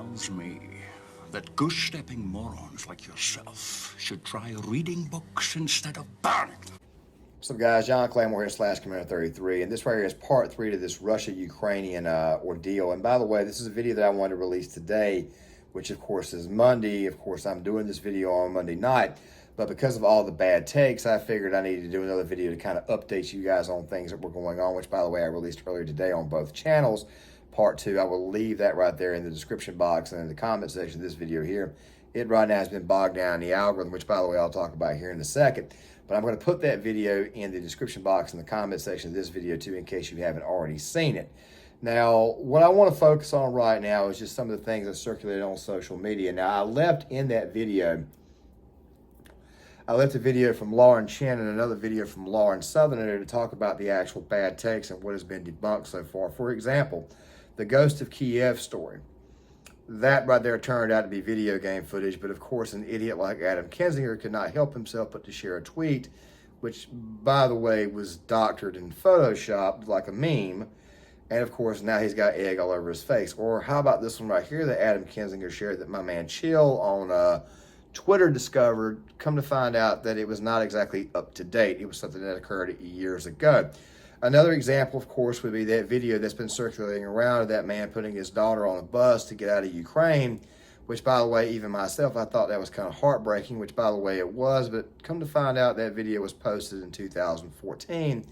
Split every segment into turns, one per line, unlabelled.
tells me that goose-stepping morons like yourself should try reading books instead of burning them.
What's up, guys? John Claymore here / Commander33, and this right here is part 3 to this Russia-Ukrainian ordeal. And by the way, this is a video that I wanted to release today, which of course is Monday. Of course, I'm doing this video on Monday night, but because of all the bad takes, I figured I needed to do another video to kind of update you guys on things that were going on, which, by the way, I released earlier today on both channels. Part 2, I will leave that right there in the description box and in the comment section of this video here. It right now has been bogged down in the algorithm, which, by the way, I'll talk about here in a second. But I'm going to put that video in the description box in the comment section of this video too, in case you haven't already seen it. Now, what I want to focus on right now is just some of the things that circulated on social media. Now, I left in that video, I left a video from Lauren Chen and another video from Lauren Southerner to talk about the actual bad takes and what has been debunked so far. For example, the Ghost of Kiev story. That right there turned out to be video game footage, but of course an idiot like Adam Kinzinger could not help himself but to share a tweet, which, by the way, was doctored and photoshopped like a meme. And of course, now he's got egg all over his face. Or how about this one right here that Adam Kinzinger shared that my man Chill on Twitter discovered, come to find out that it was not exactly up to date. It was something that occurred years ago. Another example, of course, would be that video that's been circulating around of that man putting his daughter on a bus to get out of Ukraine, which, by the way, even myself, I thought that was kind of heartbreaking, which, by the way, it was. But come to find out, that video was posted in 2014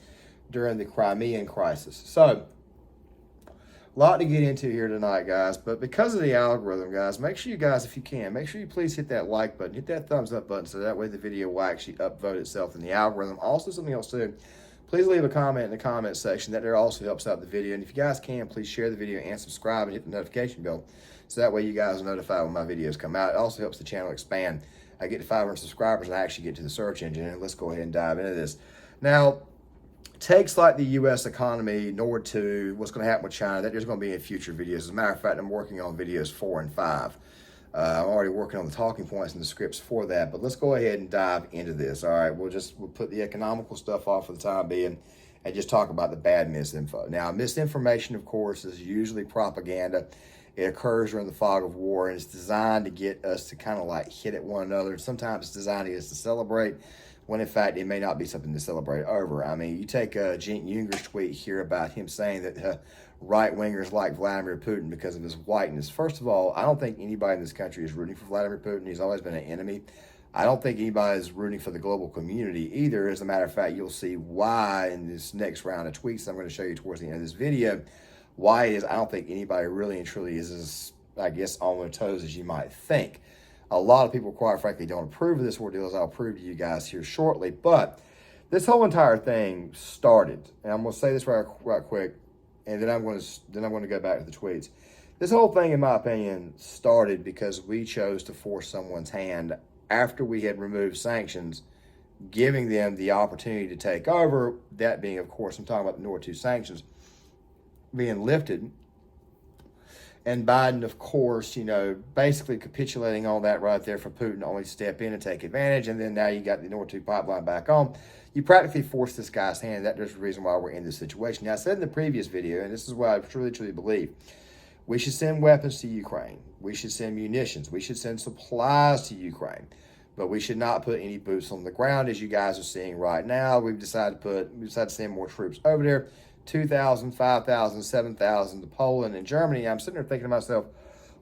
during the Crimean crisis. So, a lot to get into here tonight, guys. But because of the algorithm, guys, make sure you guys, if you can, make sure you please hit that like button, hit that thumbs up button, so that way the video will actually upvote itself in the algorithm. Also, something else too. Please leave a comment in the comment section. That there also helps out the video. And if you guys can, please share the video and subscribe and hit the notification bell, so that way you guys are notified when my videos come out. It also helps the channel expand. I get to 500 subscribers and I actually get to the search engine. And let's go ahead and dive into this. Now, takes like the U.S. economy, Nord 2, what's going to happen with China, that there's going to be in future videos. As a matter of fact, I'm working on videos 4 and 5. I'm already working on the talking points and the scripts for that, but let's go ahead and dive into this. All right, we'll put the economical stuff off for the time being and just talk about the bad misinfo. Now, misinformation, of course, is usually propaganda. It occurs during the fog of war, and it's designed to get us to kind of like hit at one another. Sometimes it's designed to get us to celebrate, when in fact it may not be something to celebrate over. I mean, you take Cenk Uyghur's tweet here about him saying that right-wingers like Vladimir Putin because of his whiteness. First of all, I don't think anybody in this country is rooting for Vladimir Putin. He's always been an enemy. I don't think anybody is rooting for the global community either. As a matter of fact, you'll see why in this next round of tweets I'm going to show you towards the end of this video, why it is I don't think anybody really and truly is as, I guess, on their toes as you might think. A lot of people, quite frankly, don't approve of this ordeal, as I'll prove to you guys here shortly. But this whole entire thing started, and I'm going to say this right quick, and then I'm going to go back to the tweets. This whole thing, in my opinion, started because we chose to force someone's hand after we had removed sanctions, giving them the opportunity to take over. That being, of course, I'm talking about the Nord 2 sanctions being lifted. And Biden, of course, you know, basically capitulating all that right there for Putin to only step in and take advantage. And then now you got the Nord 2 pipeline back on. You practically forced this guy's hand. That's the reason why we're in this situation. Now, I said in the previous video, and this is what I truly believe, we should send weapons to Ukraine. We should send munitions. We should send supplies to Ukraine. But we should not put any boots on the ground, as you guys are seeing right now. We've decided to send more troops over there. 2,000, 5,000, 7,000 to Poland and Germany. I'm sitting there thinking to myself,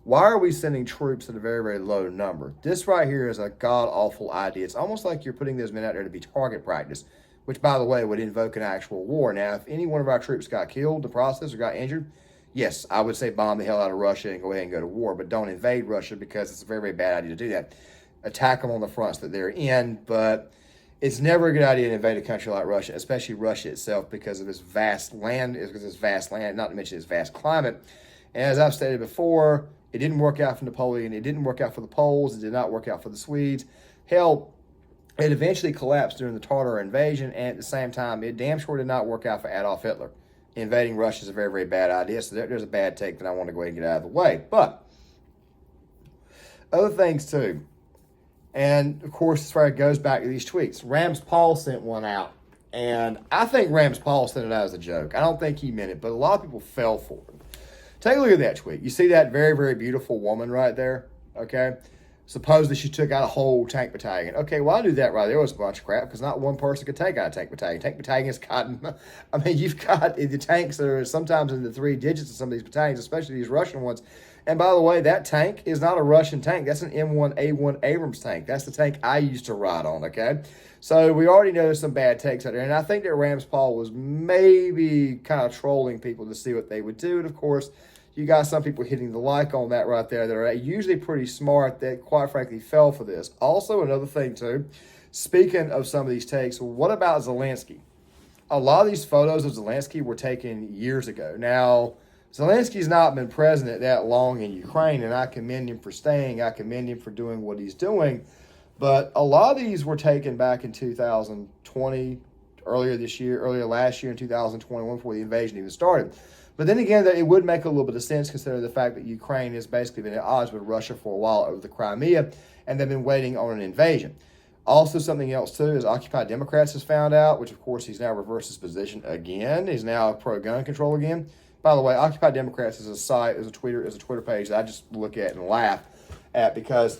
why are we sending troops at a very, very low number? This right here is a god-awful idea. It's almost like you're putting those men out there to be target practice, which, by the way, would invoke an actual war. Now, if any one of our troops got killed in the process or got injured, yes, I would say bomb the hell out of Russia and go ahead and go to war, but don't invade Russia, because it's a very, very bad idea to do that. Attack them on the fronts that they're in, but it's never a good idea to invade a country like Russia, especially Russia itself, because of its vast land, not to mention its vast climate. And as I've stated before, it didn't work out for Napoleon. It didn't work out for the Poles. It did not work out for the Swedes. Hell, it eventually collapsed during the Tatar invasion, and at the same time, it damn sure did not work out for Adolf Hitler. Invading Russia is a very, very bad idea, so there's a bad take that I want to go ahead and get out of the way. But other things too. And, of course, this right goes back to these tweets. Rams Paul sent one out, and I think Rams Paul sent it out as a joke. I don't think he meant it, but a lot of people fell for it. Take a look at that tweet. You see that very, very beautiful woman right there? Okay. Supposedly she took out a whole tank battalion. Okay, well, I knew that right there was a bunch of crap because not one person could take out a tank battalion. Tank battalion's gotten, I mean, you've got the tanks that are sometimes in the 3 digits of some of these battalions, especially these Russian ones. And by the way, that tank is not a Russian tank. That's an M1A1 Abrams tank. That's the tank I used to ride on, okay? So we already know there's some bad takes out there. And I think that Ramspal was maybe kind of trolling people to see what they would do. And, of course, you got some people hitting the like on that right there that are usually pretty smart that, quite frankly, fell for this. Also, another thing, too, speaking of some of these takes, what about Zelensky? A lot of these photos of Zelensky were taken years ago. Now, Zelensky's not been president that long in Ukraine, and I commend him for staying. I commend him for doing what he's doing. But a lot of these were taken back in 2020, earlier last year in 2021 before the invasion even started. But then again, it would make a little bit of sense considering the fact that Ukraine has basically been at odds with Russia for a while over the Crimea, and they've been waiting on an invasion. Also, something else, too, is Occupy Democrats has found out, which, of course, he's now reversed his position again. He's now pro-gun control again. By the way, Occupy Democrats is a site, is a Twitter page that I just look at and laugh at because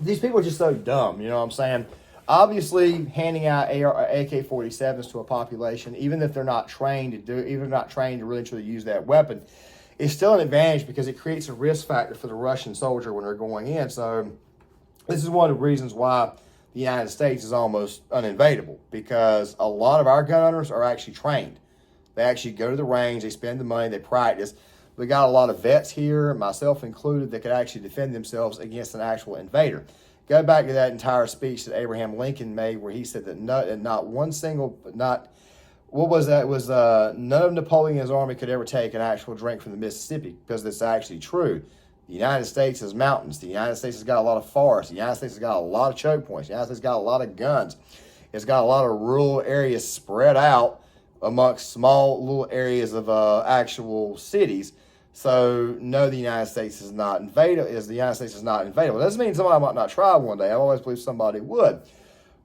these people are just so dumb, you know what I'm saying? Obviously, handing out AK-47s to a population, even if they're not trained to do, even if not trained to really truly use that weapon, is still an advantage because it creates a risk factor for the Russian soldier when they're going in. So this is one of the reasons why the United States is almost uninvadable, because a lot of our gun owners are actually trained. They actually go to the range, they spend the money, they practice. We got a lot of vets here, myself included, that could actually defend themselves against an actual invader. Go back to that entire speech that Abraham Lincoln made where he said that none of Napoleon's army could ever take an actual drink from the Mississippi, because it's actually true. The United States has mountains. The United States has got a lot of forests. The United States has got a lot of choke points. The United States has got a lot of guns. It's got a lot of rural areas spread out amongst small little areas of actual cities. So no, the United States is not invadable. The United States is not invadable. It doesn't mean somebody might not try one day. I've always believed somebody would.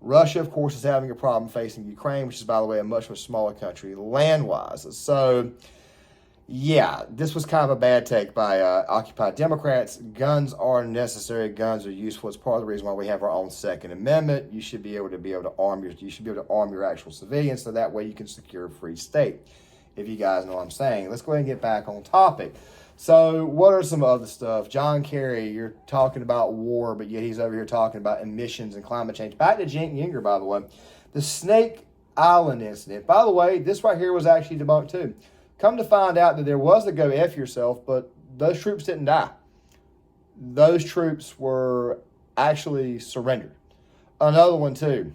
Russia, of course, is having a problem facing Ukraine, which is, by the way, a much, much smaller country land-wise. So, yeah, this was kind of a bad take by Occupy Democrats. Guns are necessary. Guns are useful. It's part of the reason why we have our own Second Amendment. You should be able to arm your actual civilians, so that way you can secure a free state. If you guys know what I'm saying. Let's go ahead and get back on topic. So what are some other stuff? John Kerry, you're talking about war, but yet he's over here talking about emissions and climate change. Back to Cenk Uygur, by the way. The Snake Island incident. By the way, this right here was actually debunked too. Come to find out that there was a go F yourself, but those troops didn't die. Those troops were actually surrendered. Another one too.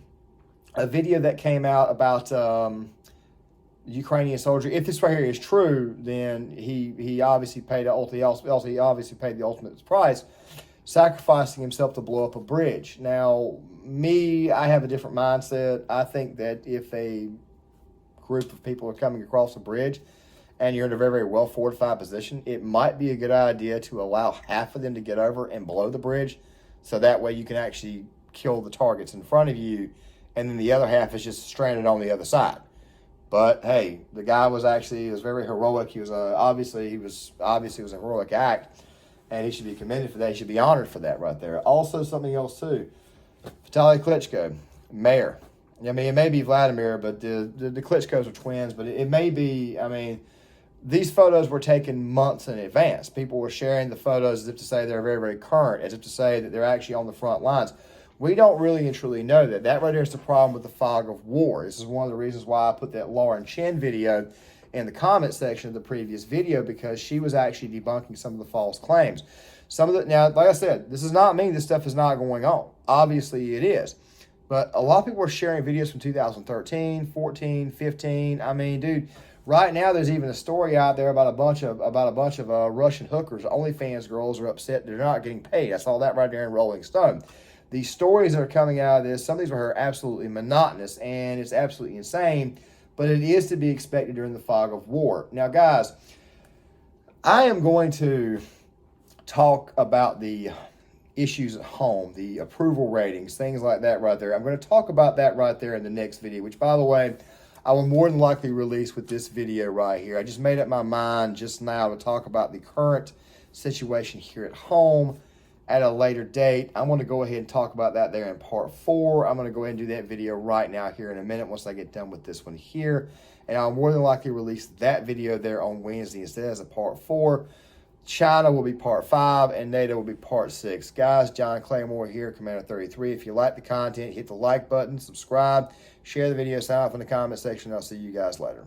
A video that came out about Ukrainian soldier. If this right here is true, then he obviously paid the ultimate price, sacrificing himself to blow up a bridge. Now, I have a different mindset. I think that if a group of people are coming across a bridge and you're in a very, very well fortified position, it might be a good idea to allow half of them to get over and blow the bridge, so that way you can actually kill the targets in front of you, and then the other half is just stranded on the other side. But hey, the guy was very heroic. He was obviously a heroic act, and he should be commended for that. He should be honored for that right there. Also, something else too. Vitaly Klitschko, mayor. I mean, it may be Vladimir, but the Klitschkos are twins. But it may be. I mean, these photos were taken months in advance. People were sharing the photos as if to say they're very, very current, as if to say that they're actually on the front lines. We don't really and truly know that. That right there is the problem with the fog of war. This is one of the reasons why I put that Lauren Chen video in the comment section of the previous video, because she was actually debunking some of the false claims. Now, like I said, this does not mean this stuff is not going on. Obviously, it is. But a lot of people are sharing videos from 2013, 14, 15. I mean, dude, right now there's even a story out there about a bunch of Russian hookers. OnlyFans girls are upset they're not getting paid. I saw that right there in Rolling Stone. These stories that are coming out of this, some of these are absolutely monotonous, and it's absolutely insane, but it is to be expected during the fog of war. Now, guys, I am going to talk about the issues at home, the approval ratings, things like that right there. I'm going to talk about that right there in the next video, which, by the way, I will more than likely release with this video right here. I just made up my mind just now to talk about the current situation here at home at a later date. I'm going to go ahead and talk about that there in part 4. I'm going to go ahead and do that video right now here in a minute once I get done with this one here. And I'll more than likely release that video there on Wednesday instead as a part 4. China will be part 5 and NATO will be part 6. Guys, John Claymore here, Commander33. If you like the content, hit the like button, subscribe, share the video, sign off in the comment section. I'll see you guys later.